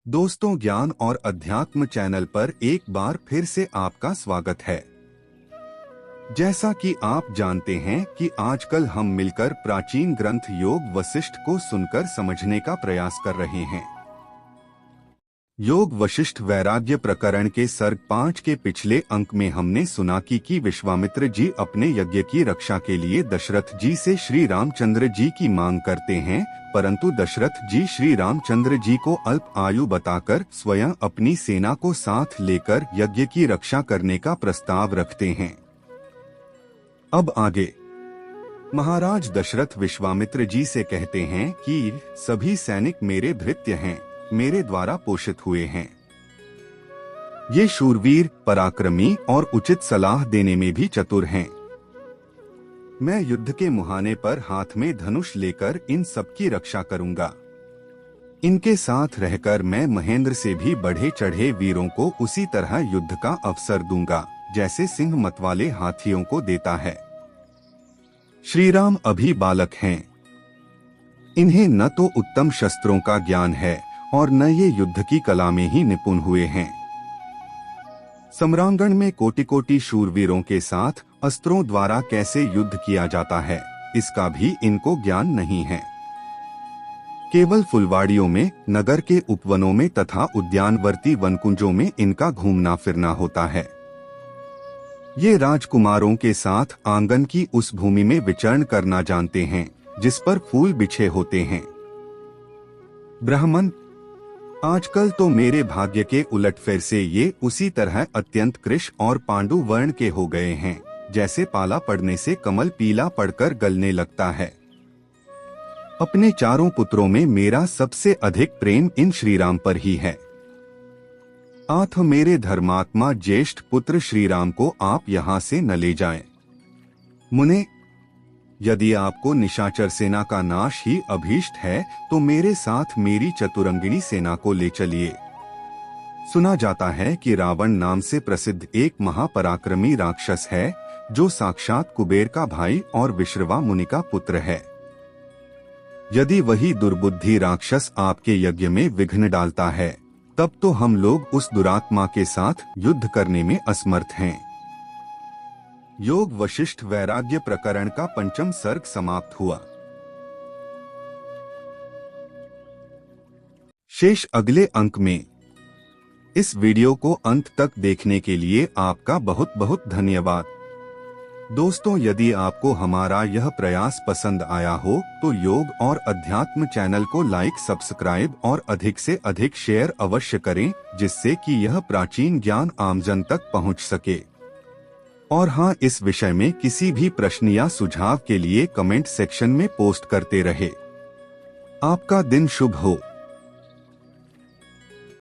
दोस्तों, ज्ञान और अध्यात्म चैनल पर एक बार फिर से आपका स्वागत है। जैसा कि आप जानते हैं कि आजकल हम मिलकर प्राचीन ग्रंथ योग वशिष्ठ को सुनकर समझने का प्रयास कर रहे हैं। योग वशिष्ठ वैराग्य प्रकरण के सर्ग 5 के पिछले अंक में हमने सुना कि विश्वामित्र जी अपने यज्ञ की रक्षा के लिए दशरथ जी से श्री रामचंद्र जी की मांग करते हैं, परंतु दशरथ जी श्री रामचंद्र जी को अल्प आयु बताकर स्वयं अपनी सेना को साथ लेकर यज्ञ की रक्षा करने का प्रस्ताव रखते हैं। अब आगे महाराज दशरथ विश्वामित्र जी से कहते हैं कि सभी सैनिक मेरे भृत्य हैं, मेरे द्वारा पोषित हुए हैं। ये शूरवीर, पराक्रमी और उचित सलाह देने में भी चतुर हैं। मैं युद्ध के मुहाने पर हाथ में धनुष लेकर इन सबकी रक्षा करूंगा। इनके साथ रहकर मैं महेंद्र से भी बढ़े चढ़े वीरों को उसी तरह युद्ध का अवसर दूंगा जैसे सिंह मतवाले हाथियों को देता है। श्री राम अभी बालक हैं। इन्हें न तो उत्तम शस्त्रों का ज्ञान है और न ये युद्ध की कला में ही निपुण हुए हैं। सम्रांगण में कोटि कोटि शूरवीरों के साथ अस्त्रों द्वारा कैसे युद्ध किया जाता है, इसका भी इनको ज्ञान नहीं है। केवल फुलवाड़ियों में, नगर के उपवनों में तथा उद्यानवर्ती वनकुंजों में इनका घूमना फिरना होता है। ये राजकुमारों के साथ आंगन की उस भूमि में विचरण करना जानते हैं जिस पर फूल बिछे होते हैं। ब्राह्मण, आजकल तो मेरे भाग्य के उलटफेर से ये उसी तरह अत्यंत कृश और पांडु वर्ण के हो गए हैं जैसे पाला पड़ने से कमल पीला पड़कर गलने लगता है। अपने चारों पुत्रों में मेरा सबसे अधिक प्रेम इन श्रीराम पर ही है। आथ मेरे धर्मात्मा ज्येष्ठ पुत्र श्रीराम को आप यहाँ से न ले जाएं। मुने, यदि आपको निशाचर सेना का नाश ही अभीष्ट है तो मेरे साथ मेरी चतुरंगिणी सेना को ले चलिए। सुना जाता है कि रावण नाम से प्रसिद्ध एक महापराक्रमी राक्षस है जो साक्षात कुबेर का भाई और विश्रवा मुनि का पुत्र है। यदि वही दुर्बुद्धि राक्षस आपके यज्ञ में विघ्न डालता है तब तो हम लोग उस दुरात्मा के साथ युद्ध करने में असमर्थ हैं। योग वशिष्ठ वैराग्य प्रकरण का 5वां सर्ग समाप्त हुआ। शेष अगले अंक में। इस वीडियो को अंत तक देखने के लिए आपका बहुत बहुत धन्यवाद। दोस्तों, यदि आपको हमारा यह प्रयास पसंद आया हो तो योग और अध्यात्म चैनल को लाइक, सब्सक्राइब और अधिक से अधिक शेयर अवश्य करें जिससे कि यह प्राचीन ज्ञान आमजन तक पहुंच सके। और हाँ, इस विषय में किसी भी प्रश्न या सुझाव के लिए कमेंट सेक्शन में पोस्ट करते रहे। आपका दिन शुभ हो।